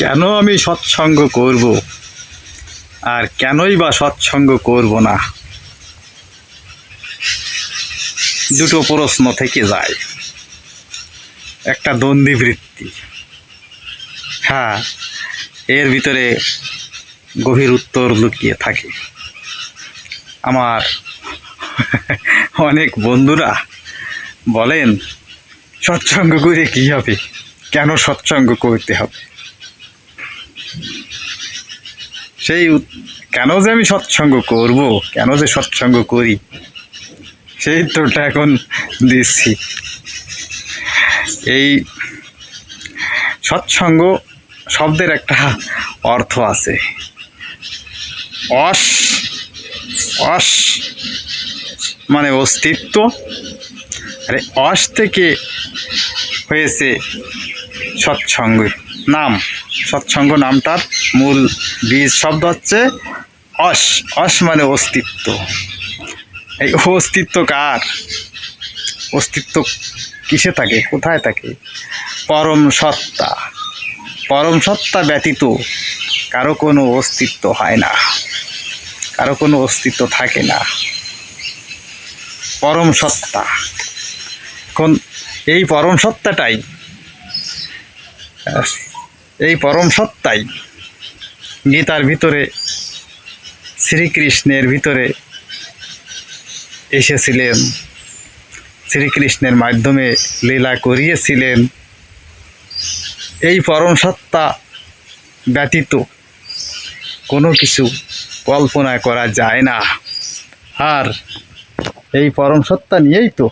কেন আমি সৎসঙ্গ করব আর কেনই বা সৎসঙ্গ করব না, দুটো প্রশ্ন থেকে যায়, একটা দ্বন্দ্বীবৃত্তি। হ্যাঁ, এর ভিতরে গভীর উত্তর লুকিয়ে থাকে। আমার অনেক বন্ধুরা বলেন, সৎসঙ্গ করে কী হবে, কেন সৎসঙ্গ করতে হবে? সেই কেন যে আমি সৎসঙ্গ করব, কেন যে সৎসঙ্গ করি, সেই উত্তরটা এখন দিচ্ছি। এই সৎসঙ্গ শব্দের একটা অর্থ আছে, অস অস মানে অস্তিত্ব, আর অস থেকে হয়েছে সৎসঙ্গের নাম। সৎসঙ্গ নামটার মূল বীজ শব্দ হচ্ছে অস। অস মানে অস্তিত্ব। এই অস্তিত্ব কার? অস্তিত্ব কিসে থাকে, কোথায় থাকে? পরম সত্তা। পরম সত্তা ব্যতীত কারো কোনো অস্তিত্ব হয় না, কারো কোনো অস্তিত্ব থাকে না। পরম সত্তা। এখন এই পরম সত্তাটাই, এই পরম সত্তাই গীতার ভিতরে শ্রীকৃষ্ণের ভিতরে এসেছিলেন, শ্রীকৃষ্ণের মাধ্যমে লীলা করিয়েছিলেন। এই পরম সত্তা ব্যতীত কোনো কিছু কল্পনা করা যায় না। আর এই পরম সত্তা নিয়েই তো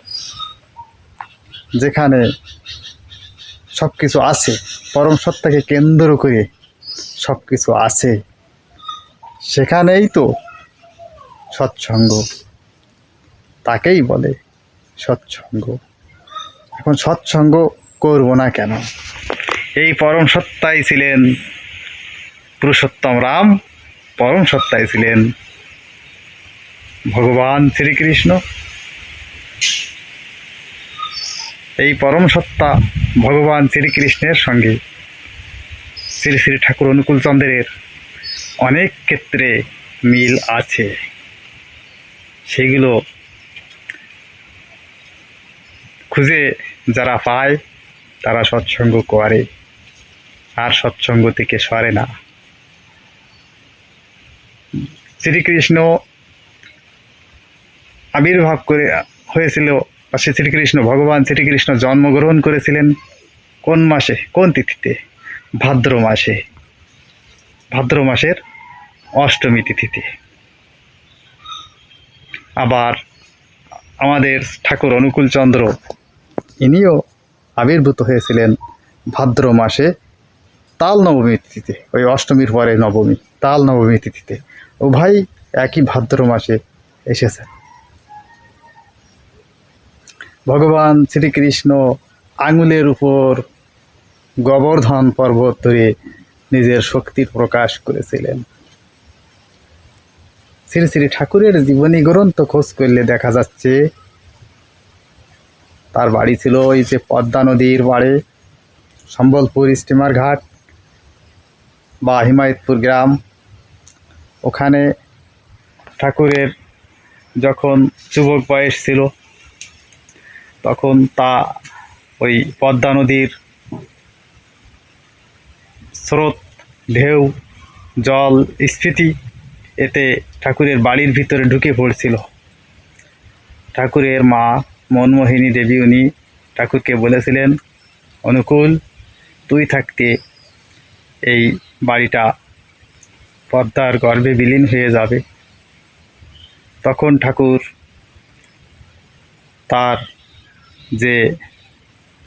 যেখানে সব কিছু আছে, পরম সত্তাকে কেন্দ্র করে সব কিছু আছে, সেখানেই তো সৎসঙ্গ, তাকেই বলে সৎসঙ্গ। এখন সৎসঙ্গ করব না কেন? এই পরম সত্তাই ছিলেন পুরুষোত্তম রাম, পরম সত্তাই ছিলেন ভগবান শ্রীকৃষ্ণ। এই পরম সত্তা ভগবান শ্রীকৃষ্ণের সঙ্গে শ্রী শ্রী ঠাকুর অনুকূলচন্দ্রের অনেক ক্ষেত্রে মিল আছে। সেগুলো খুঁজে যারা পায় তারা সৎসঙ্গ করে, আর সৎসঙ্গ থেকে সরে না। শ্রীকৃষ্ণ আবির্ভাব করে হয়েছিল, শ্রীকৃষ্ণ ভগবান শ্রীকৃষ্ণ জন্মগ্রহণ করেছিলেন কোন মাসে, কোন তিথিতে? ভাদ্র মাসে, ভাদ্র মাসের অষ্টমী তিথিতে। আবার আমাদের ঠাকুর অনুকূলচন্দ্র, ইনিও আবির্ভূত হয়েছিলেন ভাদ্র মাসে তাল নবমী তিথিতে, ওই অষ্টমীর পরে নবমী, তাল নবমী তিথিতে। ও ভাই একই ভাদ্র মাসে এসেছেন। ভগবান শ্রীকৃষ্ণ আঙুলের উপর গোবর্ধন পর্বত ধরে নিজের শক্তির প্রকাশ করেছিলেন। শ্রী শ্রী ঠাকুরের জীবনী গ্রন্থ খোঁজ করলে দেখা যাচ্ছে তার বাড়ি ছিল ওই যে পদ্মা নদীর পাড়ে, সম্বলপুর স্টিমার ঘাট বা হিমায়তপুর গ্রাম। ওখানে ঠাকুরের যখন যুবক বয়স ছিল তখন তা ওই পদ্মা নদীর স্রোত, ঢেউ, জল স্ফীতি, এতে ঠাকুরের বাড়ির ভিতরে ঢুকে পড়ছিল। ঠাকুরের মা মনমোহিনী দেবী, উনি ঠাকুরকে বলেছিলেন, অনুকূল, তুই থাকতে এই বাড়িটা পদ্মার গর্ভে বিলীন হয়ে যাবে। তখন ঠাকুর তার যে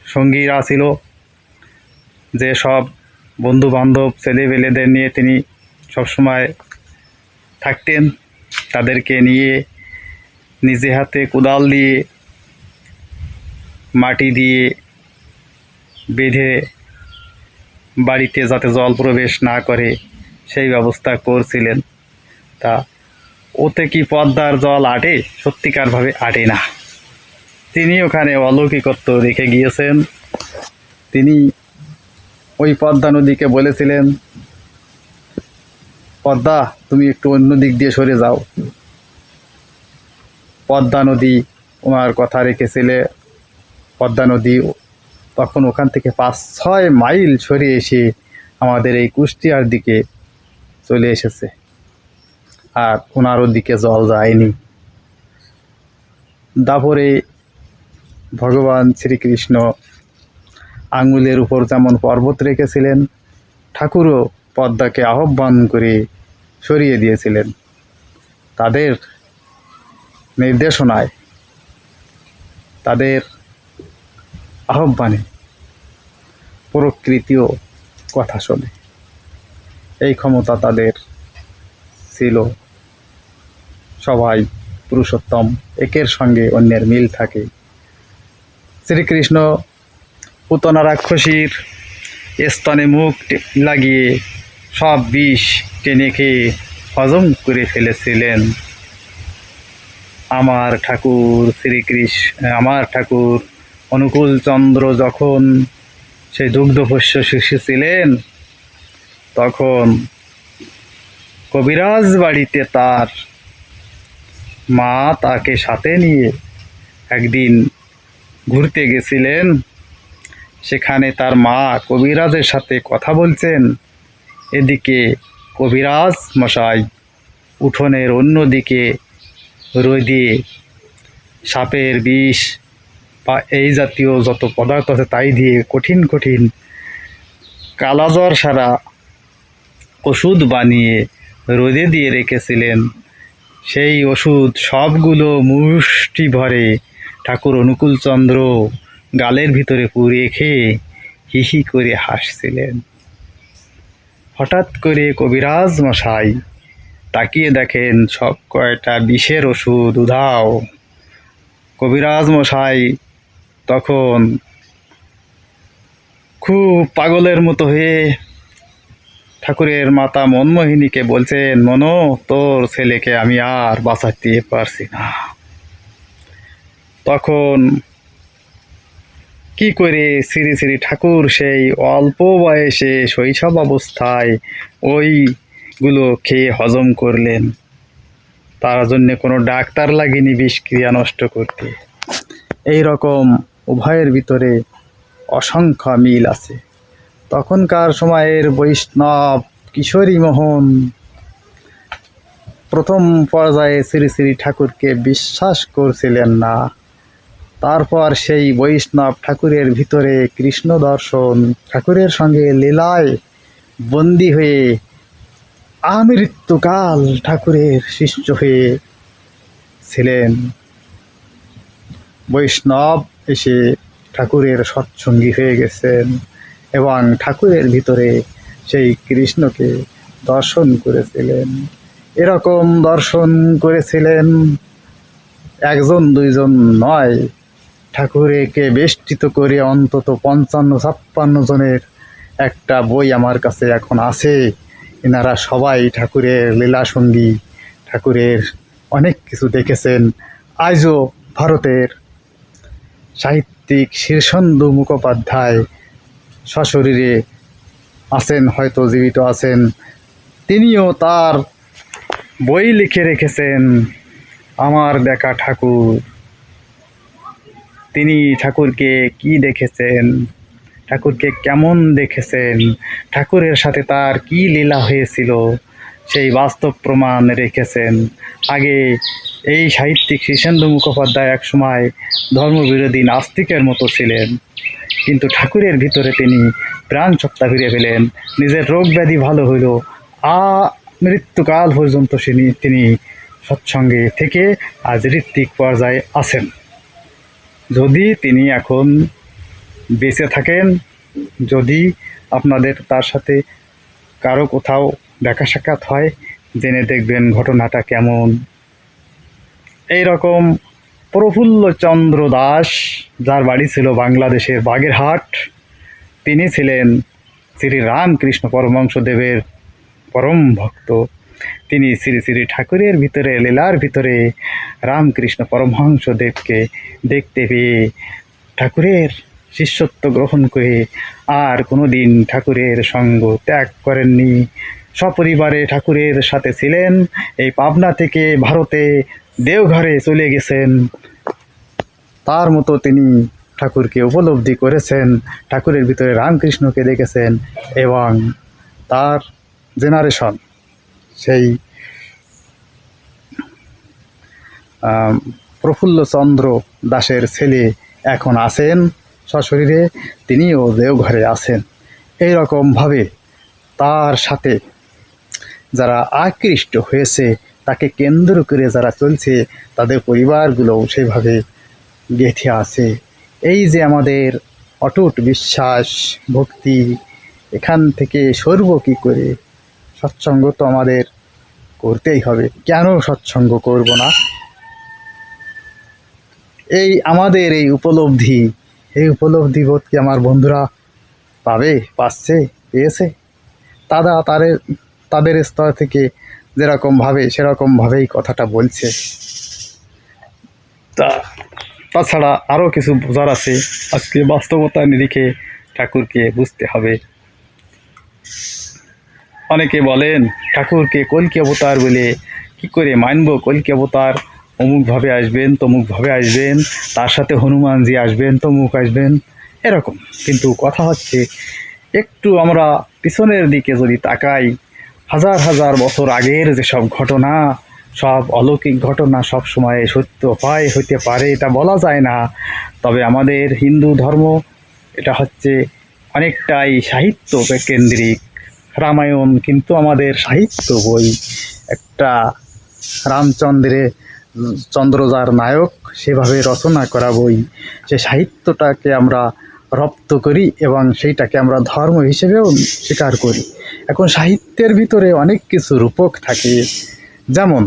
সঙ্গীরা ছিল, যে সব বন্ধু বান্ধব ছেলেবেলেদের নিয়ে তিনি সবসময় থাকতেন, তাদেরকে নিয়ে নিজে হাতে কোদাল দিয়ে মাটি দিয়ে বেঁধে বাড়িতে যাতে জল প্রবেশ না করে সেই ব্যবস্থা করছিলেন। তা ওতে কি পদ্মার জল আটে? সত্যিকারভাবে আটে না। তিনি ওখানে অলৌকিকত্ব রেখে গিয়েছেন। তিনি ওই পদ্মা নদীকে বলেছিলেন, পদ্মা তুমি একটু অন্য দিক দিয়ে সরে যাও। পদ্মা নদী ওনার কথা রেখেছিলে। পদ্মা নদী তখন ওখান থেকে 5-6 মাইল সরে এসে আমাদের এই কুষ্টিয়ার দিকে চলে এসেছে, আর ওনার দিকে জল যায়নি। তারপরে ভগবান শ্রীকৃষ্ণ আঙুলের উপর যেমন পর্বত রেখেছিলেন, ঠাকুরও পদ্মাকে আহ্বান করে সরিয়ে দিয়েছিলেন। তাদের নির্দেশনায়, তাদের আহ্বানে প্রকৃতিও কথা শোনে, এই ক্ষমতা তাদের ছিল। সবাই পুরুষোত্তম, একের সঙ্গে অন্যের মিল থাকে। শ্রীকৃষ্ণ পুতনা রাক্ষসীর স্তনে মুখ লাগিয়ে সব বিষ টেনে খেয়ে হজম করে ফেলেছিলেন। আমার ঠাকুর অনুকূল চন্দ্র যখন সেই দুগ্ধপোষ্য শিশু ছিলেন, তখন কবিরাজ বাড়িতে তার মা তাকে সাথে নিয়ে একদিন ঘুরতে গেছিলেন। সেখানে তার মা কবিরাজের সাথে কথা বলছেন, এদিকে কবিরাজ মশাই উঠোনের অন্যদিকে রোদে সাপের বিষ বা এই জাতীয় যত পদার্থ আছে তাই দিয়ে কঠিন কঠিন কালাজ্বর সারা ওষুধ বানিয়ে রোদে দিয়ে রেখেছিলেন। সেই ওষুধ সবগুলো মুষ্টি ভরে ঠাকুর অনুকূলচন্দ্র গালের ভিতরে পুরে খেয়ে হিহি করে হাসছিলেন। হঠাৎ করে কবিরাজ মশাই তাকিয়ে দেখেন সব কয়টা বিষের ওষুধ উধাও। কবিরাজ মশাই তখন খুব পাগলের মতো হয়ে ঠাকুরের মাতা মনমোহিনীকে বলছেন, মনো, তোর ছেলেকে আমি আর বাঁচাতে পারছি না। তখন কি করে শ্রী শ্রী ঠাকুর সেই অল্প বয়সে শৈশব অবস্থায় ওইগুলো খেয়ে হজম করলেন? তার জন্য কোনো ডাক্তার লাগেনি বিষক্রিয়া নষ্ট করতে। এই রকম উভয়ের ভিতরে অসংখ্য মিল আছে। তখনকার সময়ের বৈষ্ণব কিশোরী মোহন প্রথম পর্যায়ে শ্রী শ্রী ঠাকুরকে বিশ্বাস করছিলেন না। তারপর সেই বৈষ্ণব ঠাকুরের ভিতরে কৃষ্ণ দর্শন, ঠাকুরের সঙ্গে লীলায় বন্দী হয়ে আমৃত্যুকাল ঠাকুরের শিষ্য হয়ে ছিলেন। বৈষ্ণব এসে ঠাকুরের সৎসঙ্গী হয়ে গেছেন এবং ঠাকুরের ভিতরে সেই কৃষ্ণকে দর্শন করেছিলেন। এরকম দর্শন করেছিলেন একজন দুইজন নয়, ঠাকুরকে বেষ্টিত করে অন্তত 55-56 জনের একটা বই আমার কাছে এখন আছে। এনারা সবাই ঠাকুরের লীলাসঙ্গী, ঠাকুরের অনেক কিছু দেখেছেন। আজও ভারতের সাহিত্যিক শীর্ষেন্দু মুখোপাধ্যায় সশরীরে আছেন, হয়তো জীবিত আছেন। তিনিও তার বই লিখে রেখেছেন আমার দেখা ঠাকুর। তিনি ঠাকুরকে কি দেখেছেন, ঠাকুরকে কেমন দেখেছেন, ঠাকুরের সাথে তার কি লীলা হয়েছিল, সেই বাস্তব প্রমাণ রেখেছেন। আগে এই সাহিত্যিক শীর্ষেন্দু মুখোপাধ্যায় একসময় ধর্মবিরোধী নাস্তিকের মতো ছিলেন, কিন্তু ঠাকুরের ভিতরে তিনি প্রাণ সত্তা ফিরে পেলেন। নিজের রোগ ব্যাধি ভালো হইল, মৃত্যুকাল পর্যন্ত তিনি সৎসঙ্গে থেকে আজ ঋত্বিক পর্যায়ে আছেন। যদি তিনি এখন বেঁচে থাকেন, যদি আপনাদের তার সাথে কারো কোথাও দেখা সাক্ষাৎ হয়, জেনে দেখবেন ঘটনাটা কেমন। এই রকম প্রফুল্লচন্দ্র দাস, যার বাড়ি ছিল বাংলাদেশের বাগেরহাট, তিনি ছিলেন শ্রী রামকৃষ্ণ পরমহংসদেবের পরম ভক্ত। তিনি শ্রী শ্রী ঠাকুরের ভিতরে, লীলার ভিতরে রামকৃষ্ণ পরমহংসদেবকে দেখতে পেয়ে ঠাকুরের শিষ্যত্ব গ্রহণ করে আর কোনো দিন ঠাকুরের সঙ্গ ত্যাগ করেননি। সপরিবারে ঠাকুরের সাথে ছিলেন। এই পাবনা থেকে ভারতে দেওঘরে চলে গেছেন। তার মতো তিনি ঠাকুরকে উপলব্ধি করেছেন, ঠাকুরের ভিতরে রামকৃষ্ণকে দেখেছেন, এবং তার জেনারেশন সেই প্রফুল্লচন্দ্র দাসের ছেলে এখন আছেন সশরীরে, তিনিও দেওঘরে আছেন। এই রকমভাবে তার সাথে যারা আকৃষ্ট হয়েছে, তাকে কেন্দ্র করে যারা চলছে, তাদের পরিবারগুলোও সেভাবে গেঁথে আছে। এই যে আমাদের অটুট বিশ্বাস ভক্তি, এখান থেকে সরব কী করে? সৎসঙ্গ তো আমাদের করতেই হবে। কেন সৎসঙ্গ করব না? এই আমাদের এই উপলব্ধি বোধ কি আমার বন্ধুরা পাচ্ছে, পেয়েছে? তাদের স্তর থেকে যেরকমভাবে সেরকমভাবেই কথাটা বলছে। তাছাড়া আরও কিছু বোঝার আছে। আজকে বাস্তবতার নিরিখে ঠাকুরকে বুঝতে হবে। অনেকে বলেন ঠাকুরকে কল্কি অবতার বলে, কি করে মানব? কল্কি অবতার অমুকভাবে আসবেন, তমুকভাবে আসবেন, তার সাথে হনুমানজি আসবেন, তমুক আসবেন, এরকম। কিন্তু কথা হচ্ছে, একটু আমরা পিছনের দিকে যদি তাকাই, হাজার হাজার বছর আগের যেসব ঘটনা, সব অলৌকিক ঘটনা সব সময় সত্য হতে পারে এটা বলা যায় না। তবে আমাদের হিন্দু ধর্ম এটা হচ্ছে অনেকটাই সাহিত্য কেন্দ্রিক। রামায়ণ কিন্তু আমাদের সাহিত্য বই, একটা চন্দ্র যার নায়ক সেভাবে রচনা করা বই। সে সাহিত্যটাকে আমরা রপ্ত করি এবং সেইটাকে আমরা ধর্ম হিসেবেও স্বীকার করি। এখন সাহিত্যের ভিতরে অনেক কিছু রূপক থাকে। যেমন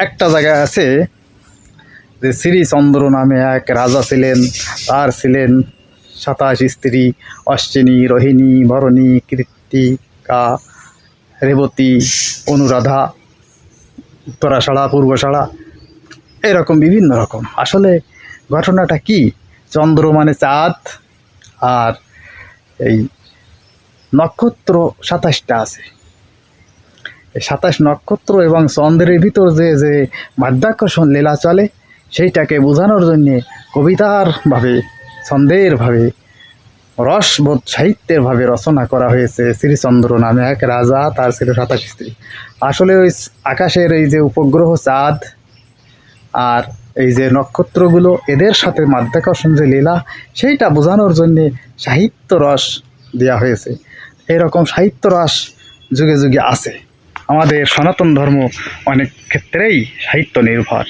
একটা জায়গায় আছে যে শ্রীচন্দ্র নামে এক রাজা ছিলেন, তার ছিলেন 27 স্ত্রী: অশ্বিনী, রোহিণী, ভরণী, কৃত্তিকা, রেবতী, অনুরাধা, উত্তরাষাঢ়া, পূর্বষাঢ়া, এরকম বিভিন্ন রকম। আসলে ঘটনাটা কি? চন্দ্র মানে চাঁদ, আর এই নক্ষত্র 27টা আছে। এই 27 নক্ষত্র এবং চন্দ্রের ভিতর যে মাধ্যাকর্ষণ লীলা চলে, সেইটাকে বোঝানোর জন্যে কবিতার ভাবে, ছন্দের ভাবে, রসবোধ সাহিত্যের ভাবে রচনা করা হয়েছে। শ্রীচন্দ্র নামে এক রাজা, তার ছিল 27 স্ত্রী। আসলে ওই আকাশের এই যে উপগ্রহ চাঁদ আর এই যে নক্ষত্রগুলো, এদের সাথে মাধ্যাকর্ষণ যে লীলা, সেইটা বোঝানোর জন্যে সাহিত্য রস দেওয়া হয়েছে। এরকম সাহিত্য রস যুগে যুগে আছে। আমাদের সনাতন ধর্ম অনেক ক্ষেত্রেই সাহিত্য নির্ভর।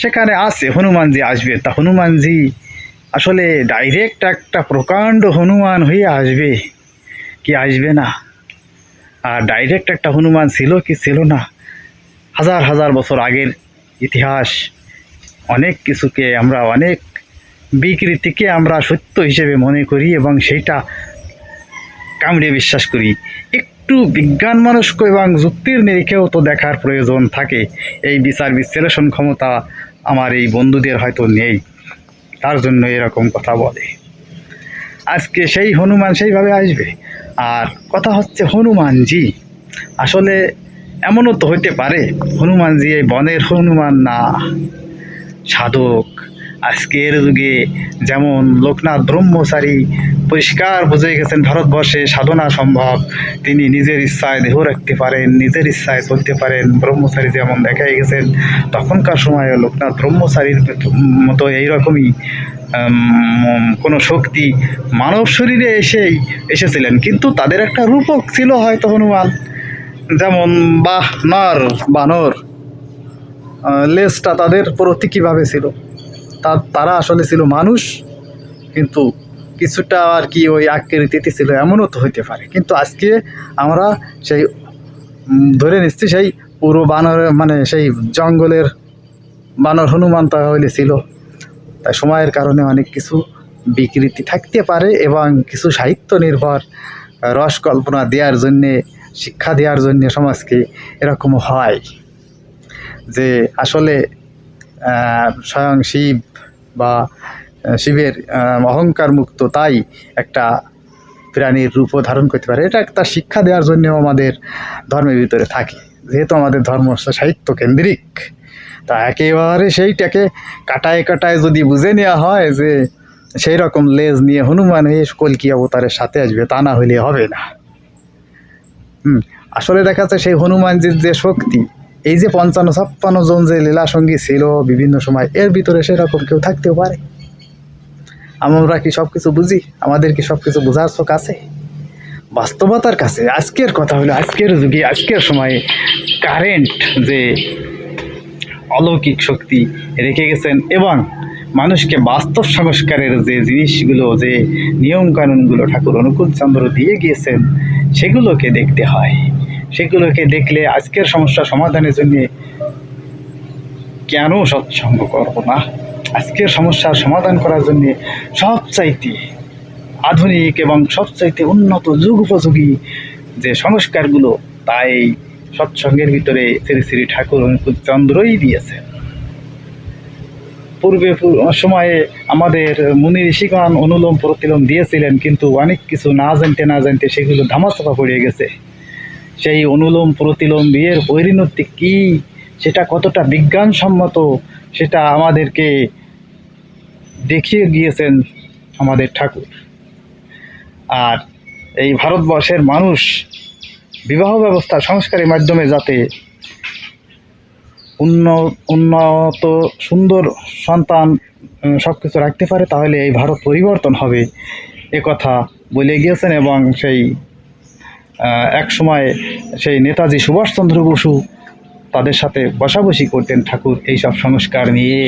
সেখানে আছে হনুমানজি আসবে। তা হনুমানজি আসলে ডাইরেক্ট একটা প্রকাণ্ড হনুমান হয়ে আসবে কি আসবে না? আর ডাইরেক্ট একটা হনুমান ছিল কি ছিল না? হাজার হাজার বছর আগের ইতিহাস অনেক কিছুকে আমরা, অনেক বিকৃতিকে আমরা সত্য হিসেবে মনে করি এবং সেইটা কামড়ে বিশ্বাস করি। একটু বিজ্ঞান মনস্ক এবং যুক্তির নিরিখেও তো দেখার প্রয়োজন থাকে। এই বিচার বিশ্লেষণ ক্ষমতা আমার এই বন্ধুদের হয়তো নেই, তার জন্য এরকম কথা বলে। আজকে সেই হনুমান সেইভাবে আসবে। আর কথা হচ্ছে হনুমানজি আসলে এমনও তো হইতে পারে হনুমানজি এই বনের হনুমান না, সাধক। আজকের যুগে যেমন লোকনাথ ব্রহ্মচারী পরিষ্কার বুঝে গেছেন ভারতবর্ষে সাধনা সম্ভব, তিনি নিজের ইচ্ছায় দেহ রাখতে পারেন, নিজের ইচ্ছায় চলতে পারেন, ব্রহ্মচারী যেমন দেখাই গেছেন। তখনকার সময়ে লোকনাথ ব্রহ্মচারীর মতো এইরকমই কোনো শক্তি মানব শরীরে এসেছিলেন, কিন্তু তাদের একটা রূপক ছিল হয়তো হনুমান। যেমন বানর, লেজটা তাদের প্রতীকীভাবে ছিল। তারা আসলে ছিল মানুষ, কিন্তু কিছুটা আর কি ওই আকৃতিতে ছিল, এমনও তো হইতে পারে। কিন্তু আজকে আমরা সেই ধরে নিচ্ছি সেই পুরো বানর, মানে সেই জঙ্গলের বানর হনুমান তাহলে ছিল। তাই সময়ের কারণে অনেক কিছু বিকৃতি থাকতে পারে এবং কিছু সাহিত্য নির্ভর রস কল্পনা দেওয়ার জন্যে, শিক্ষা দেওয়ার জন্যে সমাজকে এরকমও হয় যে আসলে স্বয়ং শিব বা শিবের অহংকার মুক্ত, তাই একটা প্রাণীর রূপও ধারণ করতে পারে। এটা একটা শিক্ষা দেওয়ার জন্য আমাদের ধর্মের ভিতরে থাকে, যেহেতু আমাদের ধর্ম সাহিত্য কেন্দ্রিক। তা একেবারে সেইটাকে কাটায় কাটায় যদি বুঝে নেওয়া হয় যে সেই রকম লেজ নিয়ে হনুমান হয়ে কল্কি অবতারের সাথে আসবে, তা না হলে হবে না। আসলে দেখা যাচ্ছে সেই হনুমানজির যে শক্তি, এই যে 55-56 জন যে লীলা সঙ্গী ছিল বিভিন্ন সময়, এর ভিতরে সেরকম কেউ থাকতেও পারে। আমরা কি সব কিছু বুঝি? আমাদের কি সব কিছু বোঝার চোখ আছে? বাস্তবতার কাছে আজকের কথা হলো, আজকের যুগে আজকের সময়ে কারেন্ট যে অলৌকিক শক্তি রেখে গেছেন এবং মানুষকে বাস্তব সংস্কারের যে জিনিসগুলো, যে নিয়মকানুনগুলো ঠাকুর অনুকূল চন্দ্র দিয়ে গিয়েছেন, সেগুলোকে দেখতে হয়। সেগুলোকে দেখলে আজকের সমস্যা সমাধানের জন্য কেন সৎসঙ্গ করব না? আজকের সমস্যার সমাধান করার জন্য সবচাইতে আধুনিক এবং সবচাইতে উন্নত যুগ উপযোগী যে সংস্কারগুলো, তাই সৎসঙ্গের ভিতরে শ্রী শ্রী ঠাকুর অনুকূল চন্দ্রই দিয়েছেন। পূর্বে সময়ে আমাদের মুনি ঋষিগণ অনুলোম প্রতিলোম দিয়েছিলেন, কিন্তু অনেক কিছু না জানতে সেগুলো ধামাচাপা পড়ে গেছে। সেই অনুলোম প্রতিলোম বিয়ের পরিণতি কি, সেটা কতটা বিজ্ঞানসম্মত, সেটা আমাদেরকে দেখিয়ে গিয়েছেন আমাদের ঠাকুর। আর এই ভারতবর্ষের মানুষ বিবাহ ব্যবস্থা সংস্কারের মাধ্যমে যাতে উন্নত সুন্দর সন্তান সব কিছু রাখতে পারে, তাহলে এই ভারত পরিবর্তন হবে, এ কথা বলে গিয়েছেন। এবং সেই এক সময় সেই নেতাজি সুভাষচন্দ্র বসু তাদের সাথে বসাবসি করতেন ঠাকুর এইসব সংস্কার নিয়ে,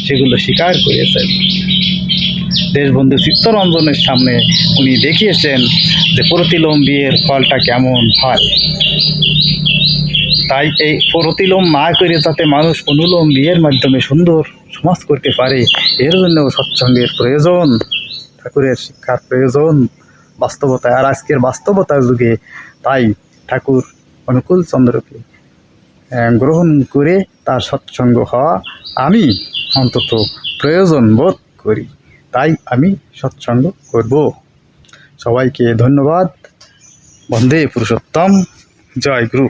সেগুলো স্বীকার করেছেন। দেশবন্ধু চিত্তরঞ্জনের সামনে উনি দেখিয়েছেন যে প্রতিলোম বিয়ের ফলটা কেমন হয়। তাই এই প্রতিলোম না করে যাতে মানুষ অনুলোম বিয়ের মাধ্যমে সুন্দর সমাজ করতে পারে, এর জন্যও সৎসঙ্গের প্রয়োজন, ঠাকুরের শিক্ষার প্রয়োজন বাস্তবতায়। আর আজকের বাস্তবতার যুগে তাই ঠাকুর অনুকূল চন্দ্রকে গ্রহণ করে তার সৎসঙ্গ হওয়া আমি অন্তত প্রয়োজন বোধ করি, তাই আমি সৎসঙ্গ করব। সবাইকে ধন্যবাদ। বন্দে পুরুষোত্তম। জয় গুরু।